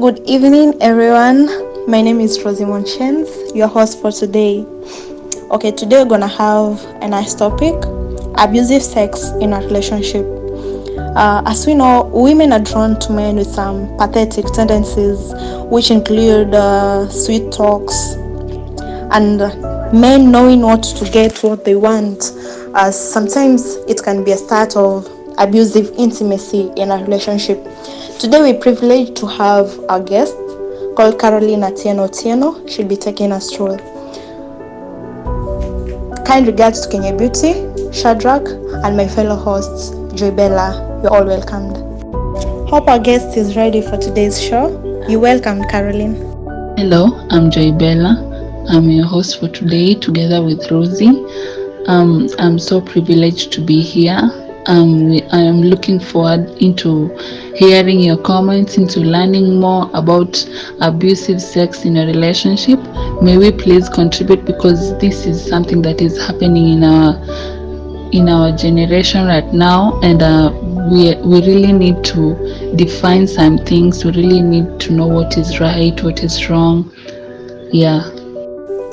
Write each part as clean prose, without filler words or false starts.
Good evening, everyone. My name is Rozzy Monshens, your host for today. Okay, today we're gonna have a nice topic: abusive sex in a relationship. As we know, women are drawn to men with some pathetic tendencies, which include sweet talks and men knowing what to get what they want. Sometimes it can be a start of abusive intimacy in a relationship. Today we're privileged to have our guest called Carolina Tieno. She'll be taking us through. Kind regards to Kenya Beauty, Shadrach, and my fellow hosts, Joybella. You're all welcomed. Hope our guest is ready for today's show. You're welcome, Caroline. Hello, I'm Joybella. I'm your host for today together with Rozzy. I'm so privileged to be here. I am looking forward into hearing your comments, into learning more about abusive sex in a relationship. May we please contribute because this is something that is happening in our generation right now, and we really need to define some things. We really need to know what is right, what is wrong. Yeah.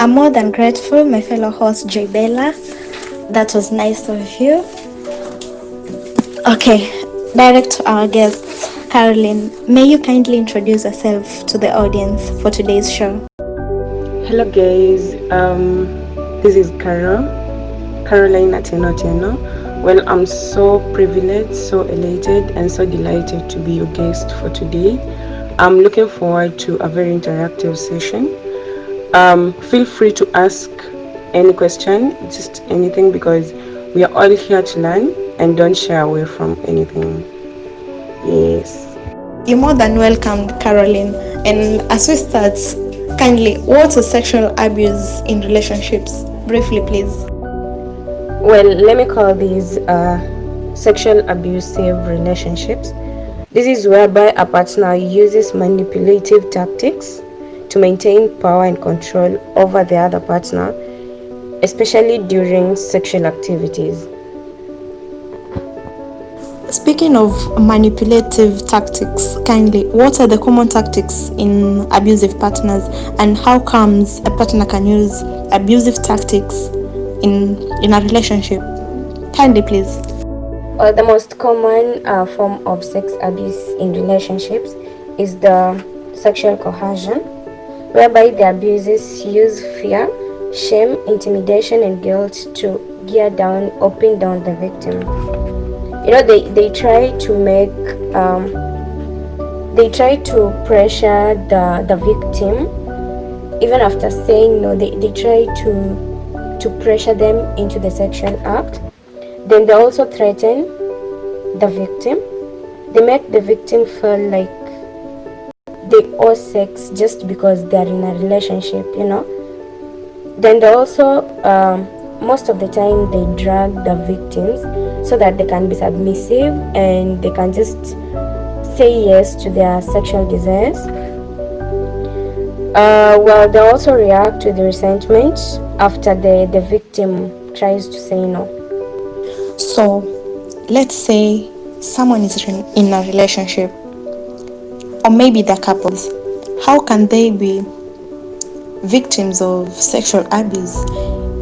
I'm more than grateful, my fellow host Joybella. That was nice of you. Okay, direct to our guest, Caroline. May you kindly introduce yourself to the audience for today's show? Hello guys, this is Caroline Tieno. Well, I'm so privileged, so elated, and so delighted to be your guest for today. I'm looking forward to a very interactive session. Feel free to ask any question, just anything, because we are all here to learn and don't shy away from anything. Yes. You're more than welcomed, Caroline. And as we start, kindly, what's a sexual abuse in relationships? Briefly, please. Well, let me call these sexual abusive relationships. This is whereby a partner uses manipulative tactics to maintain power and control over the other partner, especially during sexual activities. Speaking of manipulative tactics, kindly, what are the common tactics in abusive partners, and how comes a partner can use abusive tactics in a relationship? Kindly, please. The most common form of sex abuse in relationships is the sexual coercion, whereby the abusers use fear, shame, intimidation, and guilt to gear down or pin down the victim. They try to make they try to pressure the victim. Even after saying no, they try to pressure them into the sexual act. Then they also threaten the victim. They make the victim feel like they owe sex just because they're in a relationship. Then they also most of the time they drag the victims so that they can be submissive and they can just say yes to their sexual desires. They also react to the resentment after the victim tries to say no. So, let's say someone is in a relationship, or maybe they're couples. How can they be victims of sexual abuse?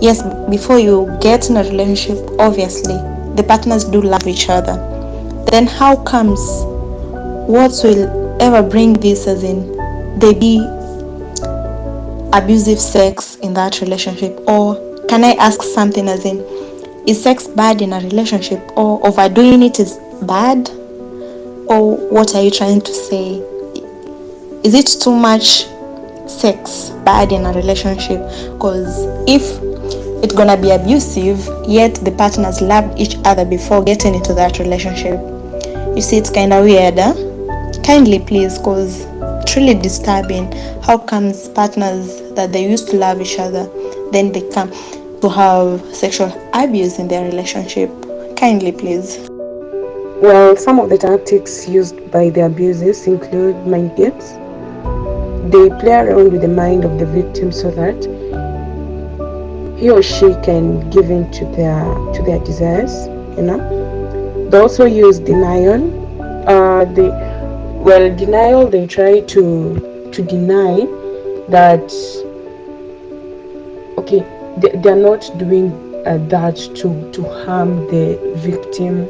Yes, before you get in a relationship, obviously, the partners do love each other. Then how comes, what will ever bring this, as in they be abusive sex in that relationship? Or can I ask something, as in, is sex bad in a relationship, or overdoing it is bad? Or what are you trying to say? Is it too much sex bad in a relationship? Because if it's gonna be abusive, yet the partners loved each other before getting into that relationship, you see, it's kind of weird. Kindly, please, because it's really disturbing. How comes partners that they used to love each other, then they come to have sexual abuse in their relationship? Kindly, please. Well, some of the tactics used by the abusers include mind games. They play around with the mind of the victim so that he or she can give in to their desires. They also use denial. Well, denial, they try to deny that, okay, they're not doing that to harm the victim.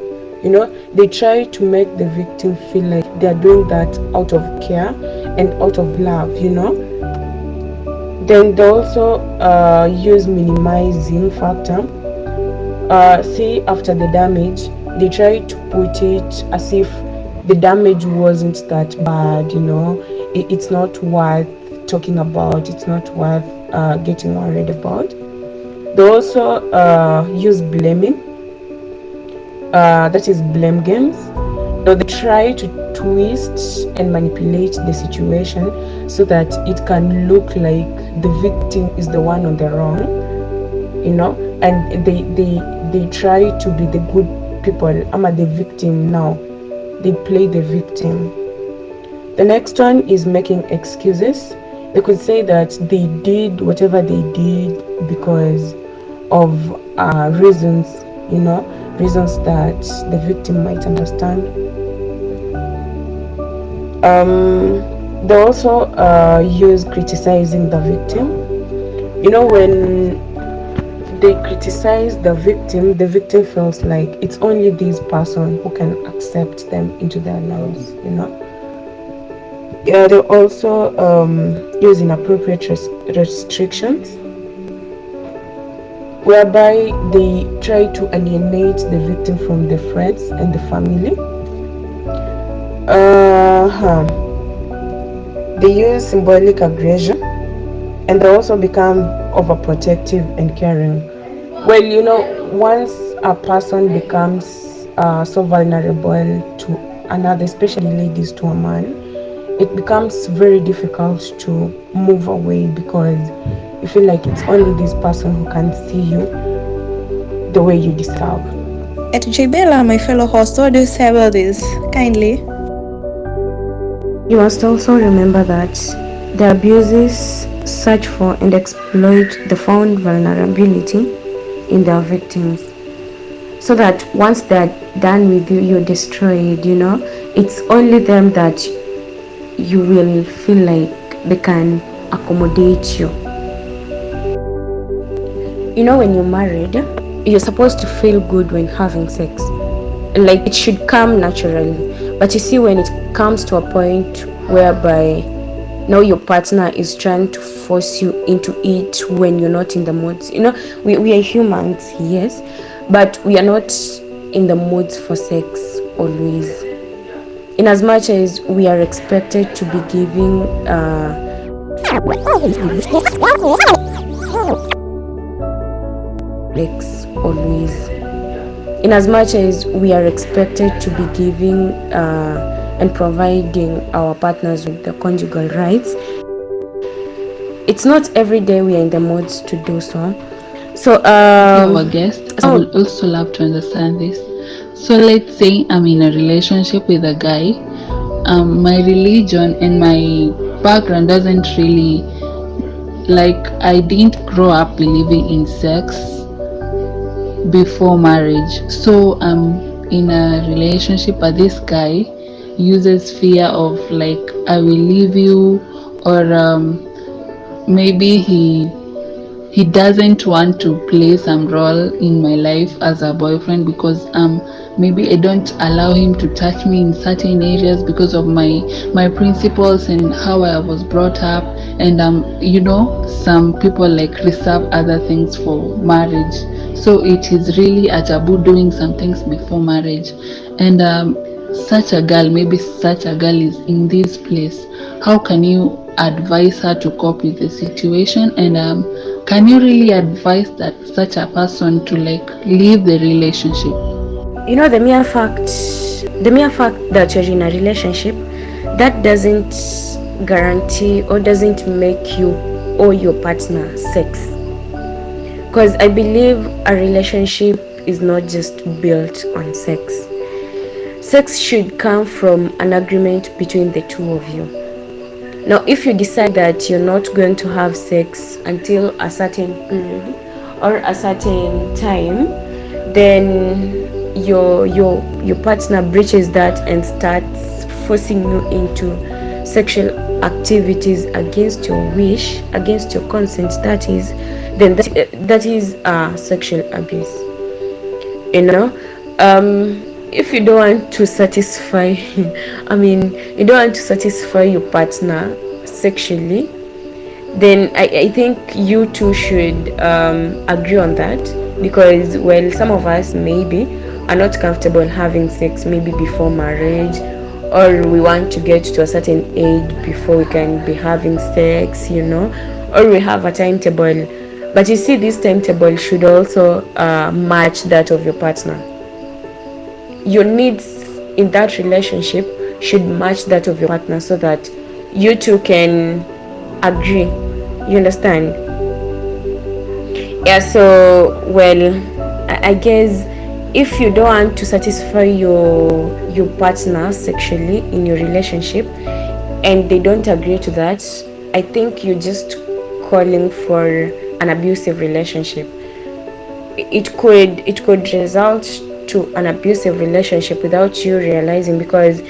They try to make the victim feel like they're doing that out of care and out of love. Then they also use minimizing factor. Say after the damage, they try to put it as if the damage wasn't that bad. It's not worth talking about, it's not worth getting worried about. They also use blaming, that is blame games. Now they try to twist and manipulate the situation so that it can look like the victim is the one on the wrong. And they try to be the good people. I'm the victim now. They play the victim. The next one is making excuses. They could say that they did whatever they did because of reasons, reasons that the victim might understand. They also use criticizing the victim. When they criticize the victim feels like it's only this person who can accept them into their lives. Yeah, they also use inappropriate restrictions, whereby they try to alienate the victim from the friends and the family. They use symbolic aggression, and they also become overprotective and caring. Well, once a person becomes so vulnerable to another, especially ladies to a man, it becomes very difficult to move away because you feel like it's only this person who can see you the way you deserve. At Joybella, my fellow host, what do you say about this? Kindly. You must also remember that the abusers search for and exploit the found vulnerability in their victims, so that once they're done with you, you're destroyed. It's only them that you will feel like they can accommodate you. When you're married, you're supposed to feel good when having sex, like it should come naturally. But you see, when it comes to a point whereby now your partner is trying to force you into it when you're not in the mood. We are humans, yes, but we are not in the mood for sex always. In as much as we are expected to be giving sex always. In as much as we are expected to be giving and providing our partners with the conjugal rights, it's not every day we are in the mood to do so. So, our guest, I would also love to understand this. So, let's say I'm in a relationship with a guy. My religion and my background doesn't really, like, I didn't grow up believing in sex before marriage. So I'm in a relationship, but this guy uses fear of, like, I will leave you, or maybe he doesn't want to play some role in my life as a boyfriend because maybe I don't allow him to touch me in certain areas because of my principles and how I was brought up. And some people like reserve other things for marriage, so it is really a taboo doing some things before marriage. And such a girl is in this place. How can you advise her to cope with the situation? And can you really advise that such a person to, like, leave the relationship? The mere fact that you're in a relationship, that doesn't guarantee or doesn't make you or your partner sex. Because I believe a relationship is not just built on sex. Sex should come from an agreement between the two of you. Now, if you decide that you're not going to have sex until a certain period or a certain time, then your partner breaches that and starts forcing you into sexual activities against your wish, against your consent, that is sexual abuse. You know, if you don't want to satisfy, you don't want to satisfy your partner sexually, then I think you two should agree on that, because well, some of us maybe are not comfortable having sex maybe before marriage, or we want to get to a certain age before we can be having sex, or we have a timetable. But you see, this timetable should also match that of your partner. Your needs in that relationship should match that of your partner, so that you two can agree. You understand? Yeah, so well, I guess if you don't want to satisfy your partner sexually in your relationship and they don't agree to that, I think you're just calling for an abusive relationship. It could result to an abusive relationship without you realizing, because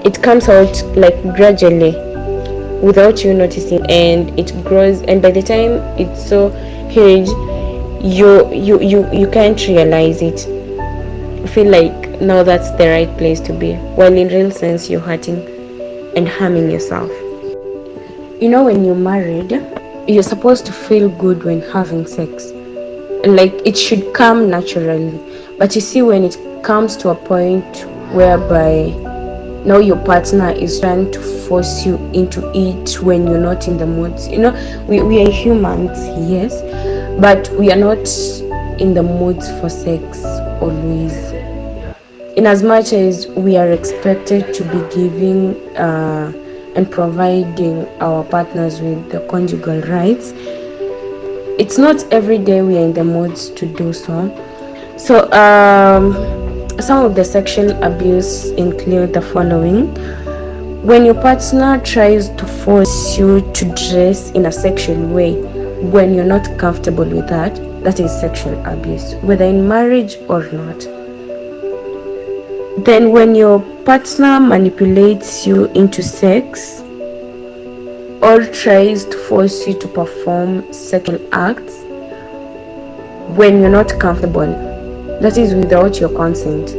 it comes out like gradually without you noticing, and it grows, and by the time it's so huge, you can't realize it. You feel like now that's the right place to be, while in real sense you're hurting and harming yourself. When you're married, you're supposed to feel good when having sex, like it should come naturally. But you see, when it comes to a point whereby now your partner is trying to force you into it when you're not in the mood, we are humans, yes, but we are not in the mood for sex always, in as much as we are expected to be giving and providing our partners with the conjugal rights. It's not every day we are in the mood to do so. So some of the sexual abuse include the following: when your partner tries to force you to dress in a sexual way when you're not comfortable with that, that is sexual abuse, whether in marriage or not. Then when your partner manipulates you into sex or tries to force you to perform sexual acts when you're not comfortable, that is without your consent,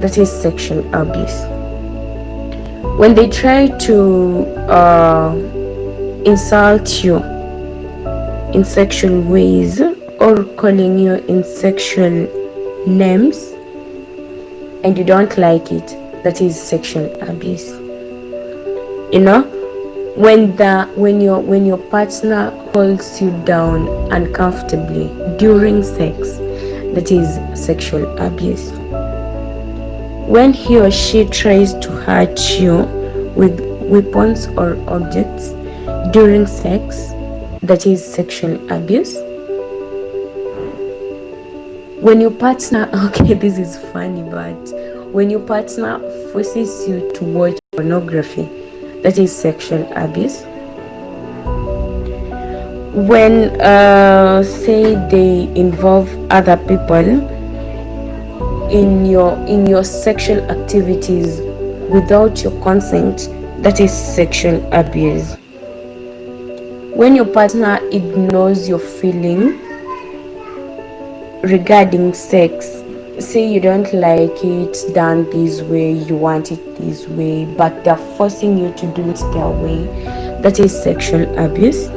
that is sexual abuse. When they try to insult you in sexual ways or calling you in sexual names and you don't like it, that is sexual abuse. When your partner holds you down uncomfortably during sex, that is sexual abuse. When he or she tries to hurt you with weapons or objects during sex, that is sexual abuse. When your partner, okay, this is funny, but when your partner forces you to watch pornography, that is sexual abuse. When say they involve other people in your sexual activities without your consent, that is sexual abuse. When your partner ignores your feeling regarding sex, say you don't like it done this way, you want it this way, but they're forcing you to do it their way, that is sexual abuse.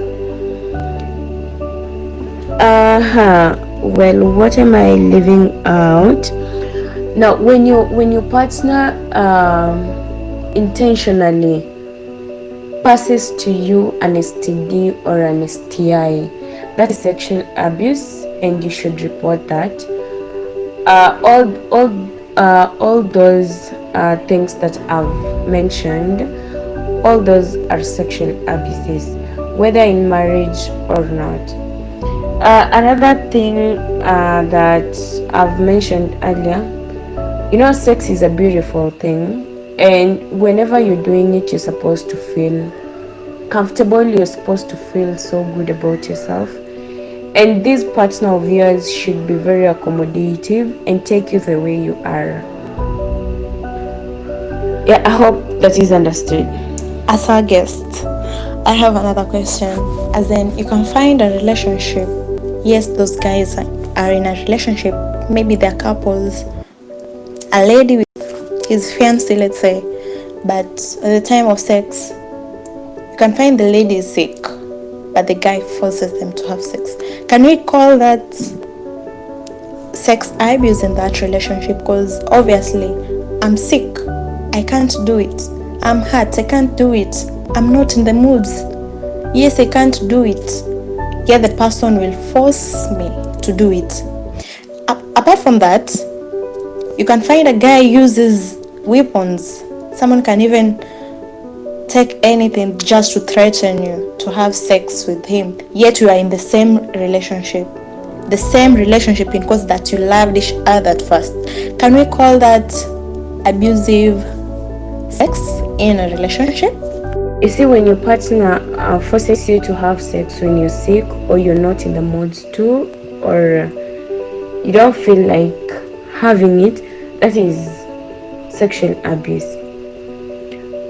Well, what am I leaving out? Now, when your partner intentionally passes to you an STD or an STI, that is sexual abuse, and you should report that. All those things that I've mentioned, all those are sexual abuses, whether in marriage or not. Another thing that I've mentioned earlier, sex is a beautiful thing, and whenever you're doing it, you're supposed to feel comfortable, you're supposed to feel so good about yourself, and this partner of yours should be very accommodative and take you the way you are. Yeah, I hope that is understood. As our guest, I have another question. As in, you can find a relationship. Yes, those guys are in a relationship. Maybe they're couples. A lady with his fiancé, let's say, but at the time of sex, you can find the lady is sick, but the guy forces them to have sex. Can we call that sex abuse in that relationship? Because obviously, I'm sick, I can't do it. I'm hurt, I can't do it. I'm not in the moods. Yes, I can't do it. Yet the person will force me to do it. Apart from that, you can find a guy uses weapons. Someone can even take anything just to threaten you to have sex with him. Yet you are in the same relationship. The same relationship because that you loved each other at first. Can we call that abusive sex in a relationship? You see, when your partner forces you to have sex when you're sick, or you're not in the mood to, or you don't feel like having it, that is sexual abuse.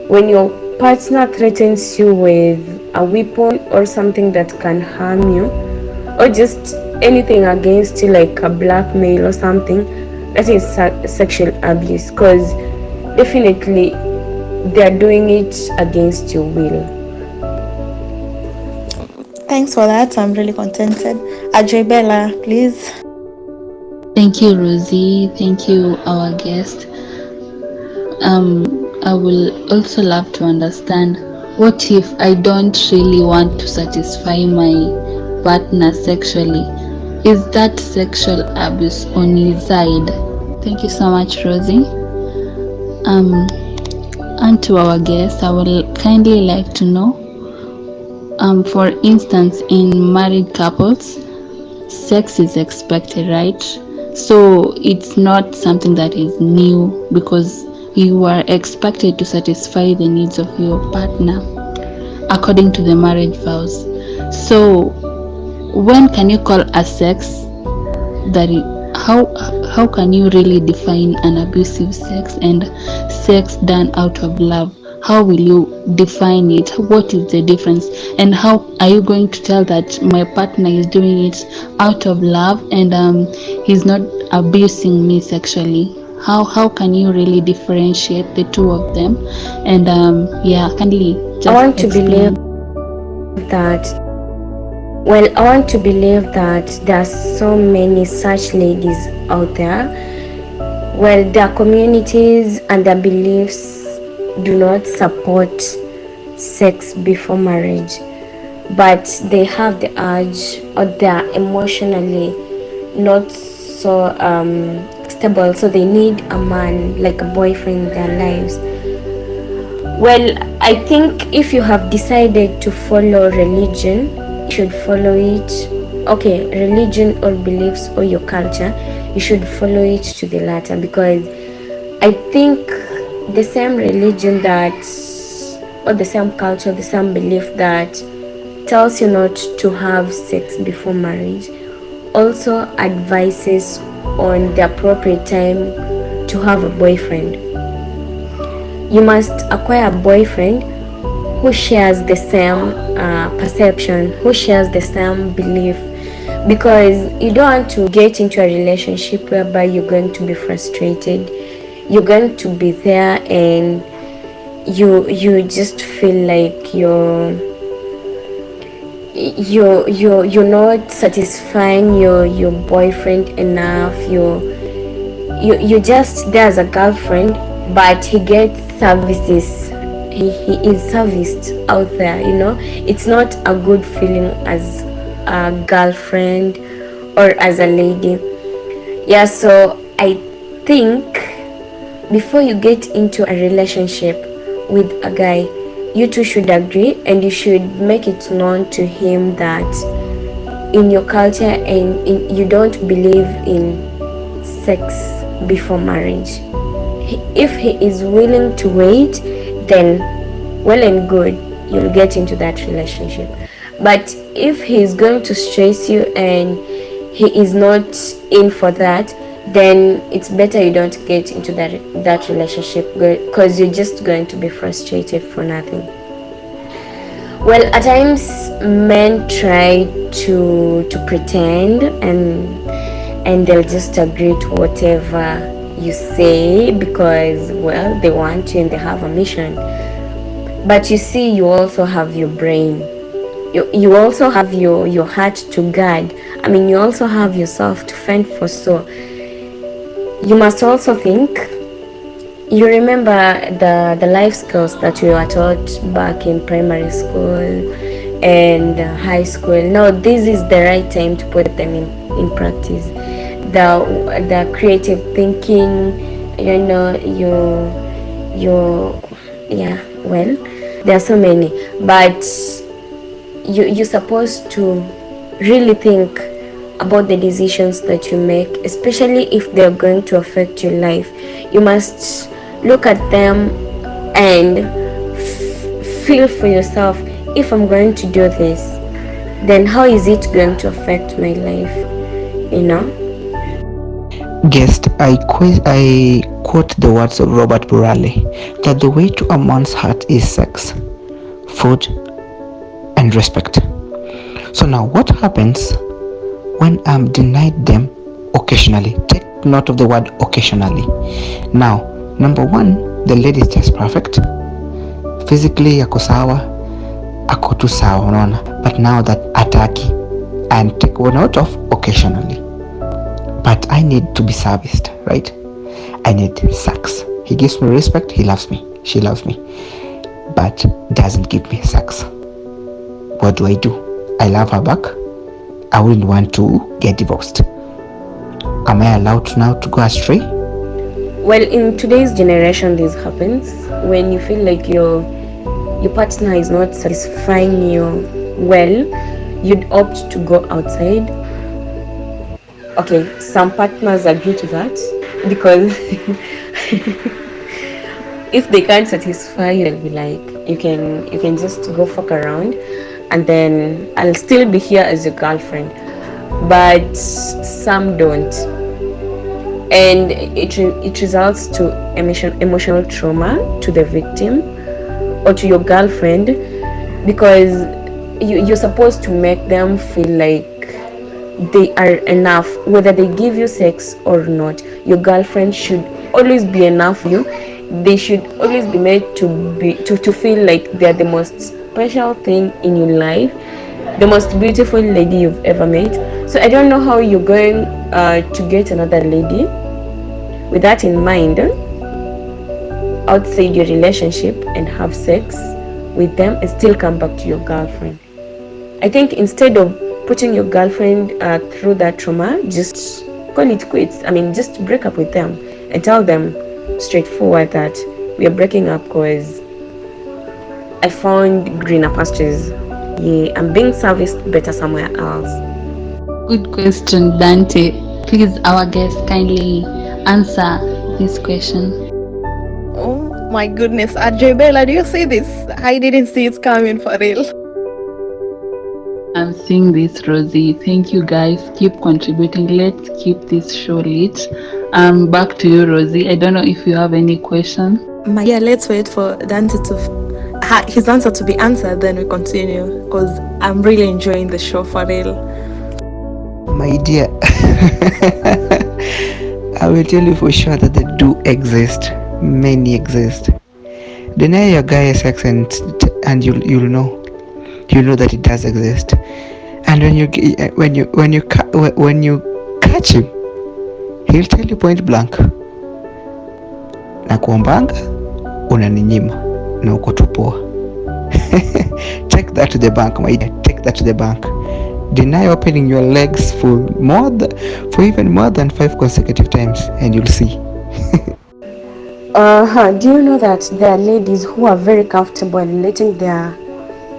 When your partner threatens you with a weapon or something that can harm you, or just anything against you, like a blackmail or something, that is sexual abuse, because definitely they are doing it against your will. Thanks for that. I'm really contented. Joybella, please. Thank you, Rosie. Thank you, our guest. I will also love to understand, what if I don't really want to satisfy my partner sexually? Is that sexual abuse on his side? Thank you so much, Rosie. Um, and to our guest, I would kindly like to know, for instance, in married couples, sex is expected, right? So it's not something that is new, because you are expected to satisfy the needs of your partner according to the marriage vows. So when can you call a sex that how can you really define an abusive sex and sex done out of love? How will you define it? What is the difference? And how are you going to tell that my partner is doing it out of love and he's not abusing me sexually? How can you really differentiate the two of them? And yeah, kindly I just want to believe explain. that, I want to believe that there are so many such ladies out there. Well, their communities and their beliefs do not support sex before marriage, but they have the urge, or they are emotionally not so stable, so they need a man, like a boyfriend in their lives. Well, I think if you have decided to follow religion, you should follow it. Okay, religion or beliefs or your culture, you should follow it to the latter, because I think the same religion that, or the same culture, the same belief that tells you not to have sex before marriage also advises on the appropriate time to have a boyfriend. You must acquire a boyfriend who shares the same perception, who shares the same belief, because you don't want to get into a relationship whereby you're going to be frustrated, you're going to be there and you just feel like you're not satisfying your boyfriend enough. You just there as a girlfriend, but he gets services, he is serviced out there, it's not a good feeling as a girlfriend or as a lady. Yeah, so I think before you get into a relationship with a guy, you two should agree, and you should make it known to him that in your culture you don't believe in sex before marriage. If he is willing to wait, then well and good, you'll get into that relationship. But if he is going to stress you and he is not in for that, then it's better you don't get into that relationship, because you're just going to be frustrated for nothing. Well, at times men try to pretend, and they'll just agree to whatever you say because, well, they want you and they have a mission. But you see, you also have your brain. You also have your heart to guard. I mean, you also have yourself to fend for. So you must also think. You remember the life skills that we were taught back in primary school and high school. Now this is the right time to put them in practice. The creative thinking, yeah, well, there are so many, but you're supposed to really think about the decisions that you make, especially if they're going to affect your life. You must look at them and feel for yourself, if I'm going to do this, then how is it going to affect my life, Guest, I quote the words of Robert Burali that the way to a man's heart is sex, food, and respect. So now what happens when I'm denied them occasionally? Take note of the word occasionally. Now, number one, the lady is just perfect. Physically yako sawa, ako tu sawa, unaona. But now that ataki, and take note of occasionally. But I need to be serviced, right? I need sex. He gives me respect, he loves me, she loves me, but doesn't give me sex. What do? I love her back. I wouldn't want to get divorced. Am I allowed now to go astray? Well, in today's generation, this happens when you feel like your partner is not satisfying you well. You'd opt to go outside. Okay, some partners agree to that because if they can't satisfy you, they'll be like, you can just go fuck around, and then I'll still be here as your girlfriend. But some don't, and it results to emotional trauma to the victim or to your girlfriend, because you're supposed to make them feel like they are enough, whether they give you sex or not. Your girlfriend should always be enough for you. They should always be made to feel like they're the most special thing in your life, the most beautiful lady you've ever met. So I don't know how you're going to get another lady with that in mind outside your relationship and have sex with them and still come back to your girlfriend. I think instead of putting your girlfriend through that trauma, just call it quits. I mean, just break up with them and tell them straightforward that we are breaking up because I found greener pastures. Yeah, I'm being serviced better somewhere else. Good question, Dante. Please, our guest, kindly answer this question. Oh my goodness, Joybella, do you see this? I didn't see it coming, for real. I'm seeing this, Rozzy. Thank you, guys. Keep contributing. Let's keep this show lit. Back to you, Rozzy. I don't know if you have any question. Yeah, let's wait for Dante his answer to be answered, then we continue, because I'm really enjoying the show, for real. My dear, I will tell you for sure that they do exist. Many exist. Deny your guy sex and you'll know. You know that it does exist. And when you catch him, he'll tell you point blank, na kuombanga unaninyima na uko tu poa. Take that to the bank, my dear. Take that to the bank. Deny opening your legs for even more than 5 consecutive times, and you'll see. Do you know that there are ladies who are very comfortable in letting their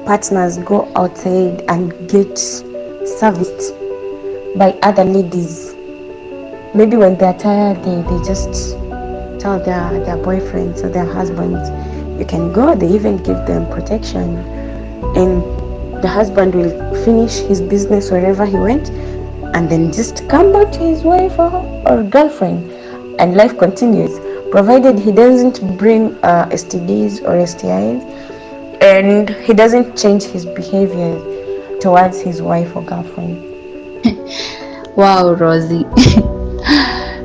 partners go outside and get serviced by other ladies? Maybe when they're tired, they just tell their boyfriends or their husbands, you can go. They even give them protection, and the husband will finish his business wherever he went, and then just come back to his wife or girlfriend, and life continues, provided he doesn't bring STDs or STIs, and he doesn't change his behavior towards his wife or girlfriend. Wow, Rosie.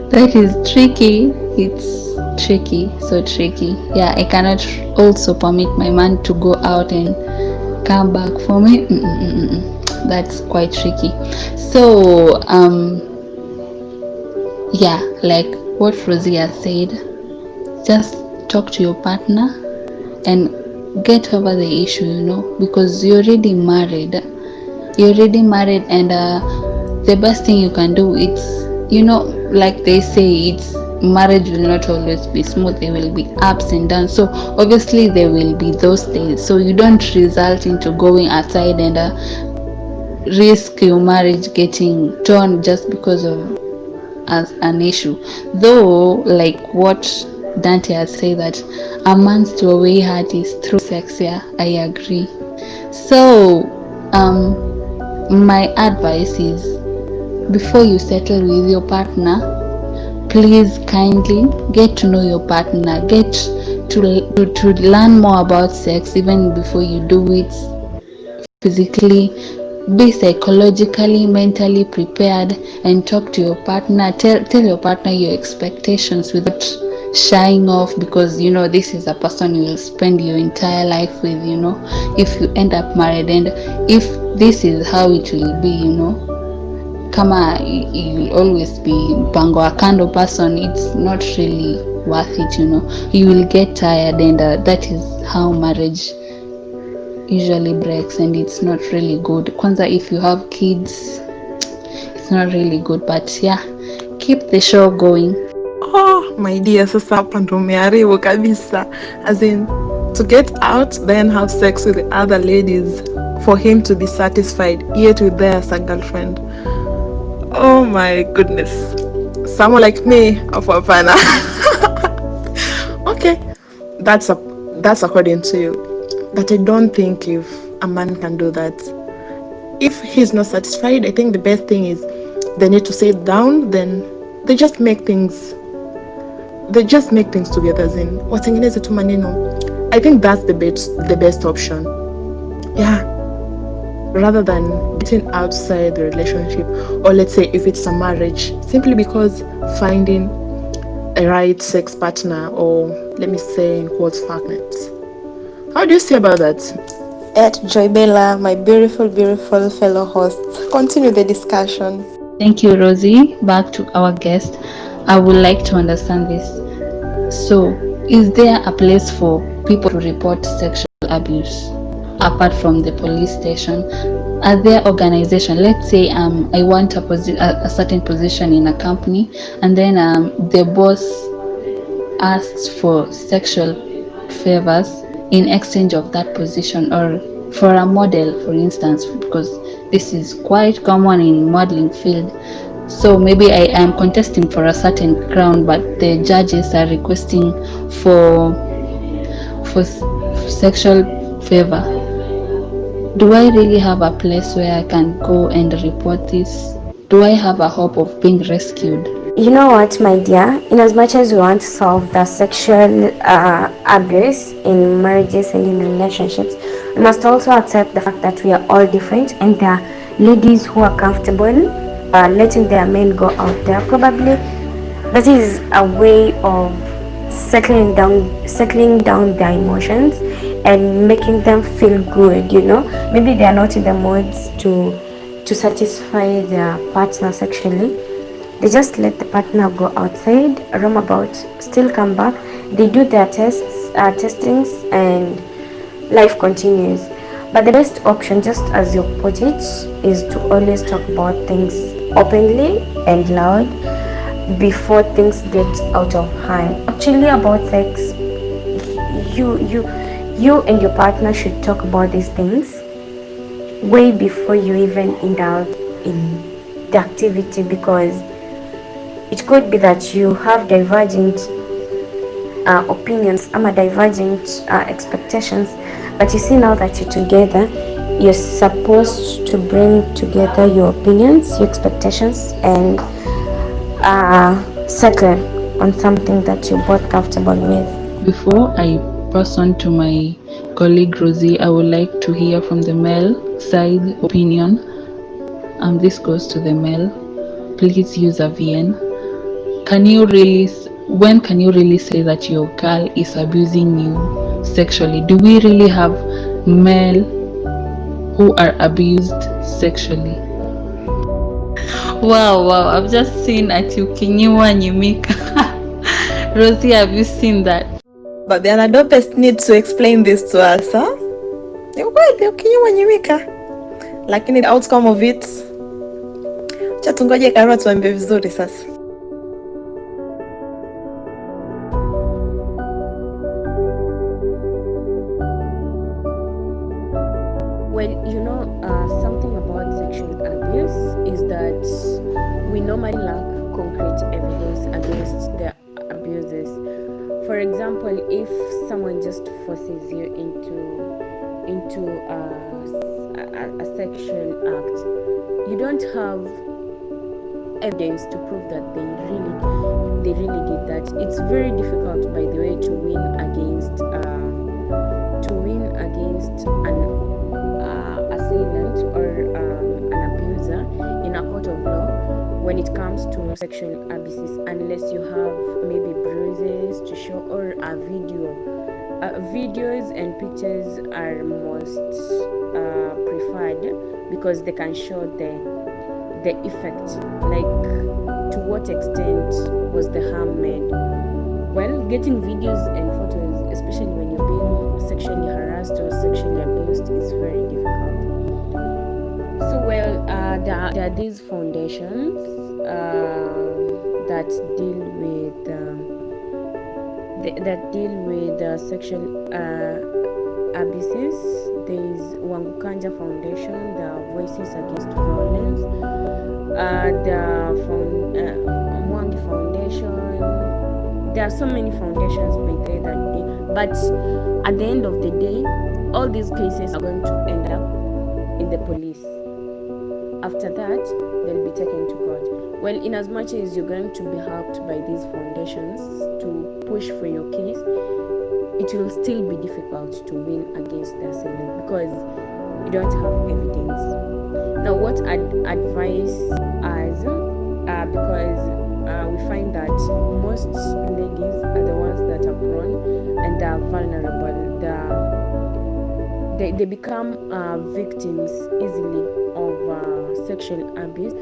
That is tricky. It's tricky, so tricky. Yeah, I cannot also permit my man to go out and come back for me. That's quite tricky. So, yeah, like what Rosie has said, just talk to your partner and get over the issue, because you're already married. And the best thing you can do is, like they say, it's marriage will not always be smooth. There will be ups and downs, so obviously there will be those days, so you don't result into going outside and risk your marriage getting torn just because of as an issue. Though, like what Dante has said, that a man's to away heart is through sex. Yeah, I agree. So my advice is, before you settle with your partner, please kindly get to know your partner, get to learn more about sex even before you do it physically. Be psychologically, mentally prepared, and talk to your partner. Tell your partner your expectations without shying off, because this is a person you will spend your entire life with. If you end up married, and if this is how it will be, kama you will always be mpango wa kando person, it's not really worth it. You will get tired, and that is how marriage usually breaks, and it's not really good. Kwanza if you have kids, it's not really good. But yeah, keep the show going. Oh my dear, sasa hapa ndo umeharibu kabisa. As in, to get out then have sex with the other ladies for him to be satisfied, yet with there as a girlfriend. Oh my goodness. Someone like me, of hapana. Okay, that's according to you. But I don't think if a man can do that. If he's not satisfied, I think the best thing is they need to sit down, then they just make things together, then watengeneze tu maneno. I think that's the best option. Yeah. Rather than getting outside the relationship, or let's say if it's a marriage, simply because finding a right sex partner, or let me say in quotes, partners. How do you say about that? At Joybella, my beautiful, beautiful fellow hosts, continue the discussion. Thank you, Rosie. Back to our guest. I would like to understand this. So, is there a place for people to report sexual abuse apart from the police station? Are there organizations? Let's say I want a certain position in a company, and then the boss asks for sexual favors in exchange of that position, or for a model, for instance, because this is quite common in modeling field. So maybe I am contesting for a certain crown, but the judges are requesting for sexual favor. Do I really have a place where I can go and report this? Do I have a hope of being rescued? You know what, my dear? In as much as we want to solve the sexual abuse in marriages and in relationships, we must also accept the fact that we are all different, and there are ladies who are comfortable letting their men go out there. Probably that is a way of settling down their emotions and making them feel good. Maybe they are not in the moods to satisfy their partner sexually. They just let the partner go outside, roam about, still come back. They do their testings, and life continues. But the best option, just as you put it, is to always talk about things openly and loud before things get out of hand. Actually, about sex, you and your partner should talk about these things way before you even indulge in the activity, because it could be that you have divergent opinions, divergent expectations, but you see now that you're together, You're supposed to bring together your opinions, your expectations, and settle on something that you're both comfortable with. Before I pass on to my colleague Rosie, I would like to hear from the male side opinion. This goes to the male. Please use a VN. When can you really say that your girl is abusing you sexually? Do we really have male who are abused sexually? Wow, I've just seen at you Kinyiwa Nyimika. Rosie, have you seen that? But the anadopest needs to explain this to us, huh? Ukweli ukinyuanyimika, lakini the outcome of it, cha tungoje Karua tuambie vizuri sasa. Well, something about sexual abuse is that we normally lack concrete evidence against the abuses. For example, if someone just forces you into a sexual act, you don't have evidence to prove that they really did that. It's very difficult, by the way, to win against an assailant or an abuser in a court of law when it comes to sexual abuses, unless you have maybe bruises to show or a video. Videos and pictures are most preferred because they can show the effect, like to what extent was the harm made. Well, getting videos and photos, especially when you're being sexually harassed or sexually abused, is very difficult. So, well, there are these foundations that deal with sexual abuses. There is Wangukanja Foundation, the Voices Against Violence, the Mwangi Foundation. There are so many foundations by there that day, but at the end of the day, all these cases are going to end up in the police. After that, they'll be taken to court. Well, in as much as you're going to be helped by these foundations to push for your case, it will still be difficult to win against the assailant because you don't have evidence. Now, what I'd advise us, because we find that most ladies are the ones that are prone and are vulnerable. They become victims easily of sexual abuse.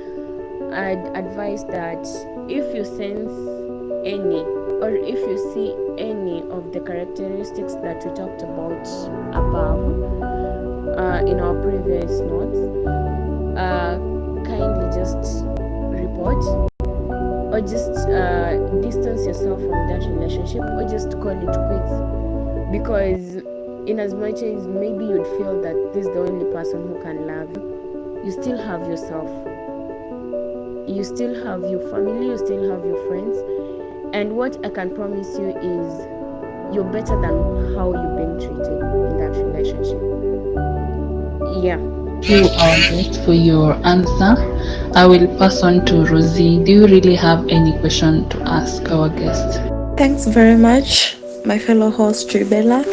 I'd advise that if you sense any, or if you see any of the characteristics that we talked about above in our previous notes, kindly just report, or just distance yourself from that relationship, or just call it quits. Because in as much as maybe you'd feel that this is the only person who can love you, you still have yourself, you still have your family, you still have your friends, and what I can promise you is you're better than how you've been treated in that relationship. Yeah. Thank you, our guest, for your answer. I will pass on to Rosie. Do you really have any question to ask our guest? Thanks very much, my fellow host Joybella.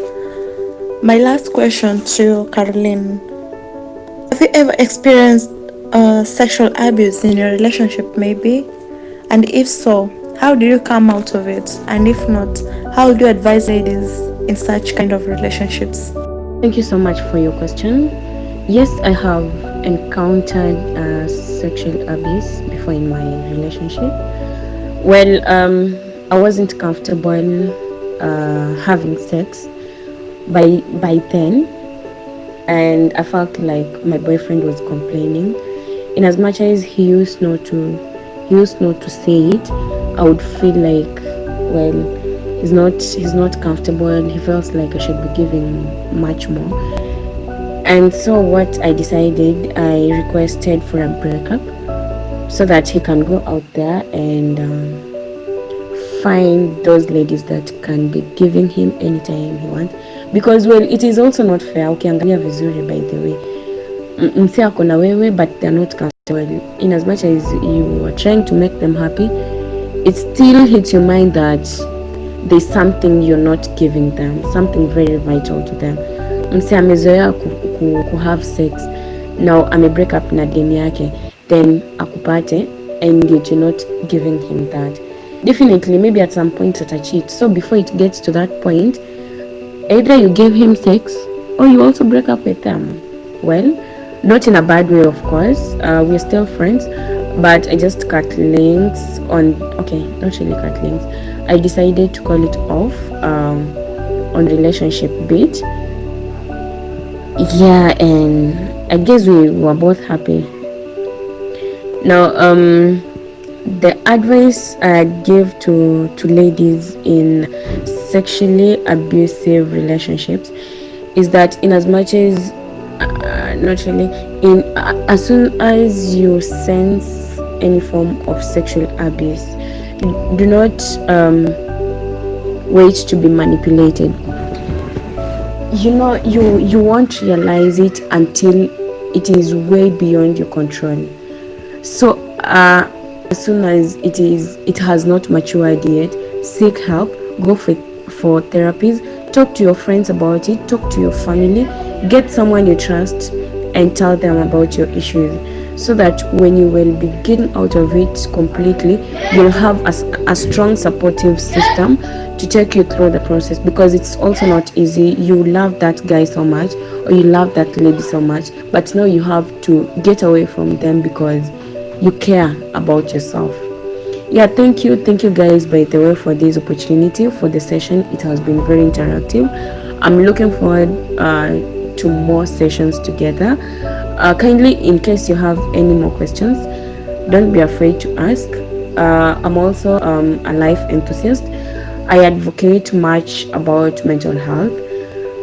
My last question to Caroline. Have you ever experienced sexual abuse in your relationship, maybe? And if so, how do you come out of it? And if not, how do you advise ladies in such kind of relationships? Thank you so much for your question. Yes, I have encountered sexual abuse before in my relationship. Well, I wasn't comfortable having sex by then, and I felt like my boyfriend was complaining. In as much as he used not to say it, I would feel like, well, he's not comfortable. He feels like I should be giving much more. And so what I decided, I requested for a breakup so that he can go out there and find those ladies that can be giving him anytime he wants. Because, well, it is also not fair. Ukiangalia vizuri, by the way, mse ako na wewe but they're not comfortable. In as much as you are trying to make them happy, it still hits your mind that there's something you're not giving them, something very vital to them. Mse amezoea ku have sex, now ame break up na dem yake, then akupate and you're not giving him that. Definitely maybe at some point ata cheat. So before it gets to that point, either you give him sex or you also break up with them. Well, not in a bad way, of course. We're still friends, but I just cut links on. Okay, not really cut links. I decided to call it off on relationship bit. Yeah, and I guess we were both happy. Now, the advice I give to ladies in sexually abusive relationships is that in as much as not really in as soon as you sense any form of sexual abuse, do not wait to be manipulated. You won't realize it until it is way beyond your control. So as soon as it has not matured yet, seek help, go for therapies, talk to your friends about it, talk to your family, get someone you trust and tell them about your issues, so that when you will be getting out of it completely, you'll have a strong supportive system to take you through the process, because it's also not easy. You love that guy so much or you love that lady so much, but now you have to get away from them because you care about yourself. Yeah, thank you guys, by the way, for this opportunity, for the session. It has been very interactive. I'm looking forward to more sessions together. Kindly, in case you have any more questions, don't be afraid to ask. I'm also a life enthusiast. I advocate much about mental health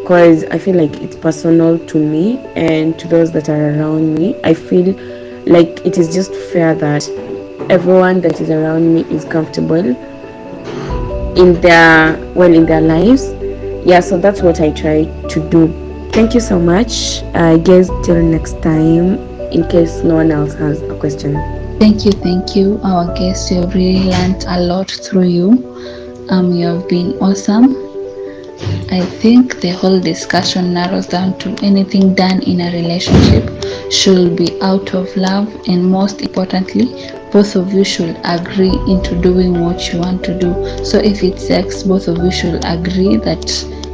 because I feel like it's personal to me and to those that are around me. I feel like it is just fair that everyone that is around me is comfortable in their lives. Yeah, so that's what I try to do. Thank you so much. I guess till next time, in case no one else has a question. Thank you, our guest. You have really learned a lot through you. You have been awesome. I think the whole discussion narrows down to anything done in a relationship should be out of love, and most importantly, both of you should agree into doing what you want to do. So if it's sex, both of you should agree that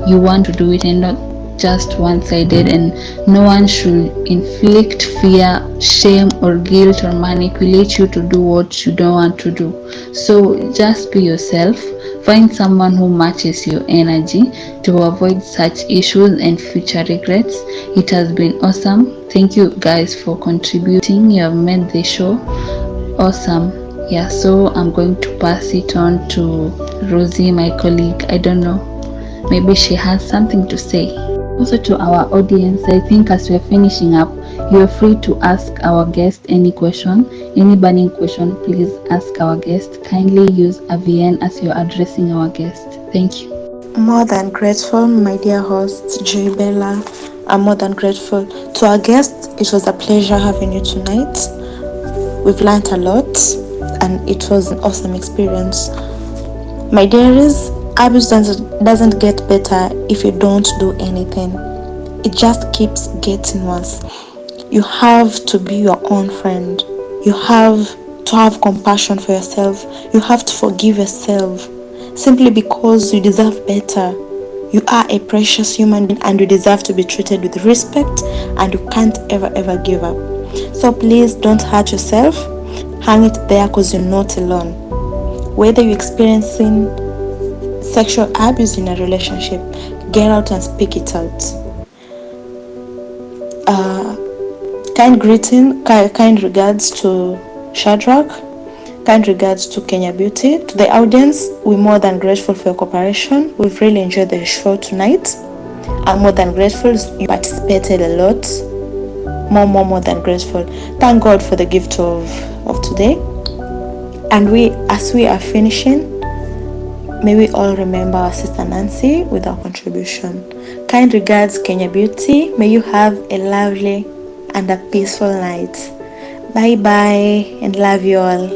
you want to do it and not just one-sided, and no one should inflict fear, shame or guilt or manipulate you to do what you don't want to do. So just be yourself. Find someone who matches your energy to avoid such issues and future regrets. It has been awesome. Thank you guys for contributing. You have made the show awesome. Yeah, so I'm going to pass it on to Rosie, my colleague. I don't know, maybe she has something to say. Also, to our audience, I think as we're finishing up, you're free to ask our guest any question, any burning question. Please ask our guest. Kindly use a VN as you're addressing our guest. Thank you. More than grateful, my dear host, Joybella. I'm more than grateful. To our guests, it was a pleasure having you tonight. We've learned a lot and it was an awesome experience. My dearies, abuse doesn't get better if you don't do anything. It just keeps getting worse. You have to be your own friend. You have to have compassion for yourself. You have to forgive yourself. Simply because you deserve better. You are a precious human being and you deserve to be treated with respect, and you can't ever give up. So please don't hurt yourself. Hang it there because you're not alone. Whether you're experiencing sexual abuse in a relationship, get out and speak it out. Kind regards to Shadrach. Kind regards to Kenya Beauty. To the audience, we're more than grateful for your cooperation. We've really enjoyed the show tonight. I'm more than grateful. You participated a lot. More than grateful. Thank God for the gift of today. And as we are finishing, may we all remember our sister Nancy with our contribution. Kind regards, Kenya Beauty. May you have a lovely and a peaceful night. Bye bye and love you all.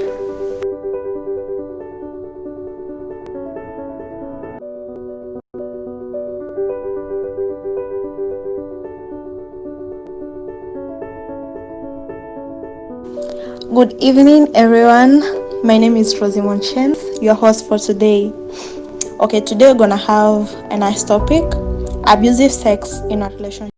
Good evening, everyone. My name is Rozzy Monshens, your host for today. Okay, today we're gonna have a nice topic: abusive sex in a relationship.